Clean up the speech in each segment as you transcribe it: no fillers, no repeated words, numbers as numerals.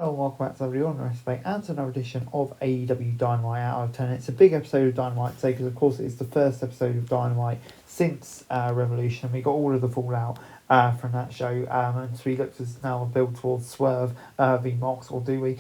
Hello and welcome back to everyone and to another edition of AEW Dynamite Out of 10. It's a big episode of Dynamite today because of course it's the first episode of Dynamite since Revolution. We got all of the fallout from that show, and so we look to now build towards Swerve v Mox, or do we?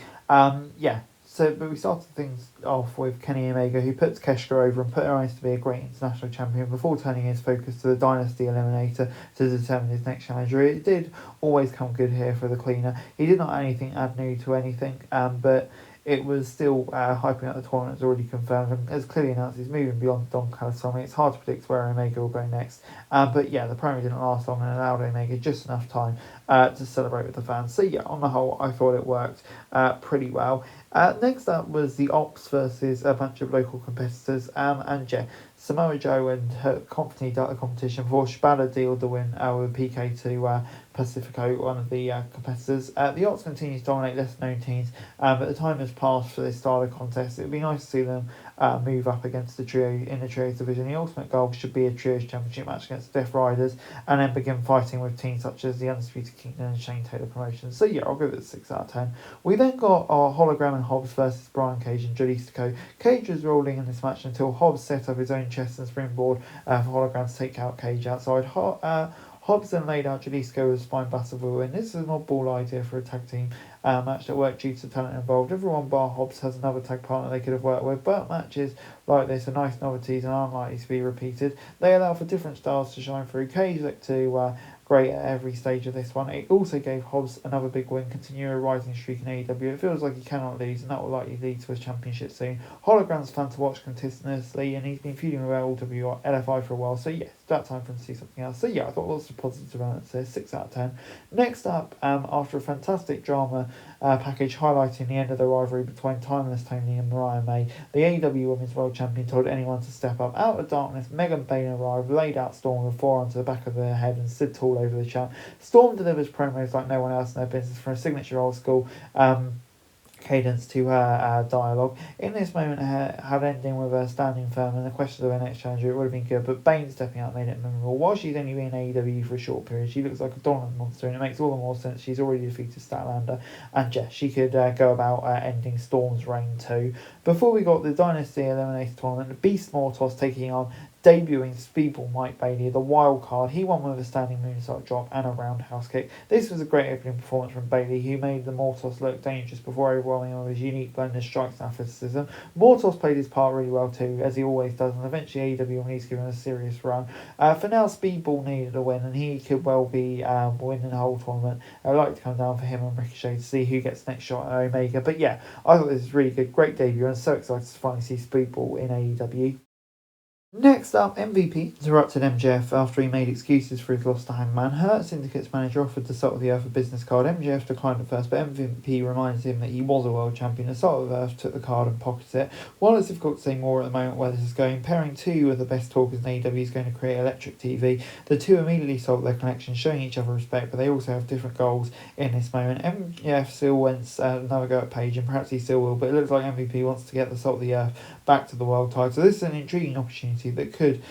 But we started things off with Kenny Omega, who puts Kesha over and put her eyes to be a great international champion before turning his focus to the Dynasty Eliminator to determine his next challenger. It did always come good here for the cleaner. He did not add new to anything, but it was still hyping up the tournament. It's already confirmed, and as clearly announced, he's moving beyond Don Callistomi. It's hard to predict where Omega will go next, but yeah, the promo didn't last long and allowed Omega just enough time to celebrate with the fans. So yeah, on the whole, I thought it worked pretty well. Next up was the Ops versus a bunch of local competitors, and yeah, Samoa Joe and her company done a competition before Shibata dealed the win with PK to Pacifico, one of the competitors. The Ops continue to dominate lesser known teams, but the time has passed for this style of contest. It would be nice to see them move up against the trio in the trios division. The ultimate goal should be a trios championship match against the Death Riders, and then begin fighting with teams such as the Undisputed Kingdom and Shane Taylor promotions. So yeah, I'll give it a 6 out of 10. We then got our Hologram and Hobbs versus Brian Cage and Jalisco. Cage was rolling in this match until Hobbs set up his own chest and springboard for Hologram to take out Cage outside. Hobbs then laid out Jalisco as spine buster for the win. This is an oddball idea for a tag team match that worked due to talent involved. Everyone bar Hobbs has another tag partner they could have worked with, but matches like this are nice novelties and unlikely to be repeated. They allow for different styles to shine through. Cage looked to great at every stage of this one. It also gave Hobbs another big win, continue a rising streak in AEW. It feels like he cannot lose, and that will likely lead to a championship soon. Hologram's fun to watch continuously, and he's been feuding with LFI for a while, so yes, that time for him to see something else. So yeah, I thought lots of positive developments there, 6 out of 10. Next up, after a fantastic drama package highlighting the end of the rivalry between Timeless Tony and Mariah May, the AEW Women's World Champion told anyone to step up. Out of darkness, Megan Bain arrived, laid out Storm with a forearm to the back of her head and stood tall over the champ. Storm delivers promos like no one else in their business for a signature old school cadence to her dialogue. In this moment, had ending with her standing firm and the question of her next challenger, it would have been good, but Bain stepping out made it memorable. While she's only been in AEW for a short period, she looks like a dominant monster, and it makes all the more sense she's already defeated Statlander, and yeah, she could go about ending Storm's reign too. Before we got the Dynasty Eliminator Tournament, the Beast Mortos taking on debuting Speedball Mike Bailey, the wild card. He won with a standing moonsault drop and a roundhouse kick. This was a great opening performance from Bailey, who made the Mortos look dangerous before overwhelming him with his unique blend of strikes and athleticism. Mortos played his part really well too, as he always does, and eventually AEW needs to give him a serious run. For now, Speedball needed a win, and he could well be winning the whole tournament. I'd like to come down for him and Ricochet to see who gets next shot at Omega. But yeah, I thought this was really good, great debut, and so excited to finally see Speedball in AEW. Next up, MVP interrupted MJF after he made excuses for his loss to Hangman. Hurt Syndicate's manager offered the Salt of the Earth a business card. MJF declined at first, but MVP reminded him that he was a world champion. The Salt of the Earth took the card and pocketed it. While it's difficult to say more at the moment where this is going, pairing two of the best talkers in AEW is going to create electric TV. The two immediately solved their connection, showing each other respect, but they also have different goals in this moment. MJF still wants another go at Page, and perhaps he still will, but it looks like MVP wants to get the Salt of the Earth back to the world title. So this is an intriguing opportunity that could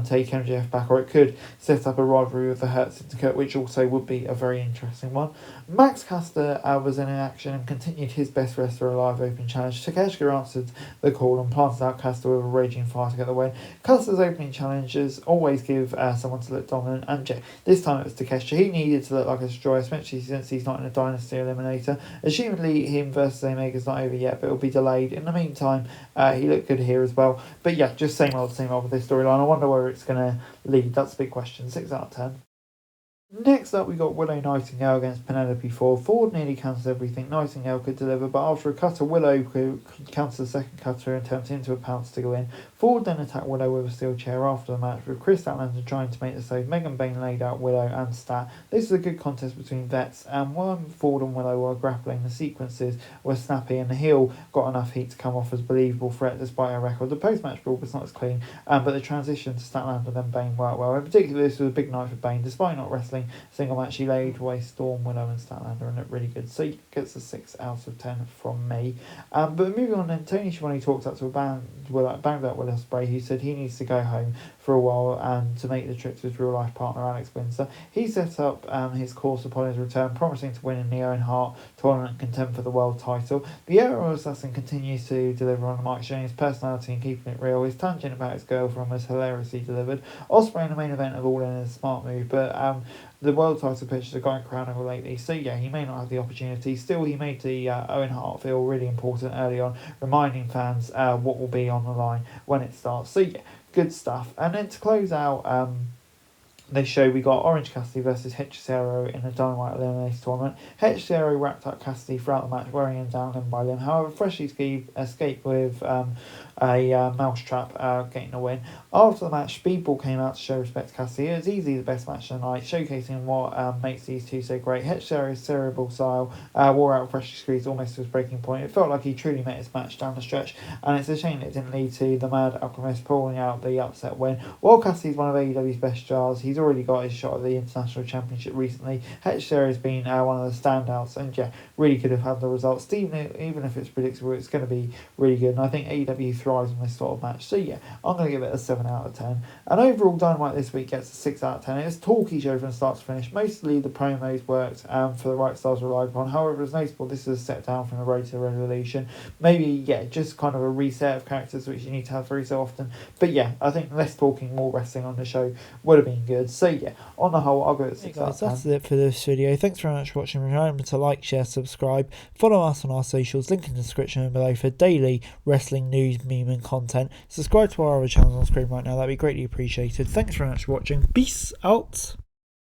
take MJF back, or it could set up a rivalry with the Hurt Syndicate, which also would be a very interesting one. Max Caster was in action and continued his best wrestler alive open challenge. Takeshita answered the call and planted out Caster with a raging fire to get the win. Caster's opening challenges always give someone to look dominant, and this time it was Takeshita. He needed to look like a destroyer, especially since he's not in a Dynasty Eliminator. Assumedly, him versus Omega's not over yet, but it'll be delayed. In the meantime, he looked good here as well. But yeah, just same old with this storyline. I wonder where it's going to lead. That's a big question. 6 out of 10. Next up, we got Willow Nightingale against Penelope Ford. Ford nearly counters everything Nightingale could deliver, but after a cutter, Willow could counter the second cutter and turns into a pounce to go in. Ford then attacked Willow with a steel chair after the match, with Chris Statlander trying to make the save. Megan Bain laid out Willow and Stat. This was a good contest between vets, and while Ford and Willow were grappling, the sequences were snappy, and the heel got enough heat to come off as a believable threat despite her record. The post-match brawl was not as clean, but the transition to Statlander then Bain worked well. In particular, this was a big night for Bain. Despite not wrestling single match, he laid away Storm, Willow and Statlander and looked really good. So he gets a 6 out of 10 from me. But moving on then, Tony Schiavone talked up to a banged out Will Ospreay, who said he needs to go home for a while and to make the trip to his real life partner Alex Windsor. He set up his course upon his return, promising to win in the Owen Hart tournament and contend for the world title. The Aerial Assassin continues to deliver on the mic, showing his personality and keeping it real. His tangent about his girlfriend was hilariously delivered. Ospreay in the main event of All In is a smart move, but the world title pitch has got crowned over lately, so yeah, he may not have the opportunity. Still, he made the Owen Hart feel really important early on, reminding fans what will be on the line when it starts. So yeah, good stuff. And then to close out this show, we got Orange Cassidy versus Hechicero in the Dynamite Elimination Tournament. Hechicero wrapped up Cassidy throughout the match, wearing him down limb by limb. However, Freshly escaped with a mousetrap, getting the win. After the match, Speedball came out to show respect to Cassidy. It was easily the best match of the night, showcasing what makes these two so great. Hechicero's cerebral style wore out Freshly Squeeze almost to his breaking point. It felt like he truly met his match down the stretch, and it's a shame it didn't lead to the Mad Alchemist pulling out the upset win. While Cassidy's one of AEW's best stars, he's already got his shot at the International Championship recently. Hechicero has been one of the standouts, and yeah, really could have had the results. Even if it's predictable, it's going to be really good, and I think AEW thrives on this sort of match. So yeah, I'm going to give it a 7 out of 10. And overall, Dynamite this week gets a 6 out of 10. It was a talky show from start to finish. Mostly the promos worked for the right stars relied upon. However, it's notable this is a step down from the road to Revolution. Maybe, yeah, just kind of a reset of characters which you need to have very so often. But yeah, I think less talking, more wrestling on the show would have been good. So yeah, on the whole, I'll go at 6 out of 10. That's it for this video. Thanks very much for watching. Remember to like, share, subscribe. Follow us on our socials, link in the description below for daily wrestling news, meme and content. Subscribe to our other channels on screen right now, that'd be greatly appreciated. Thanks very much for watching. Peace out.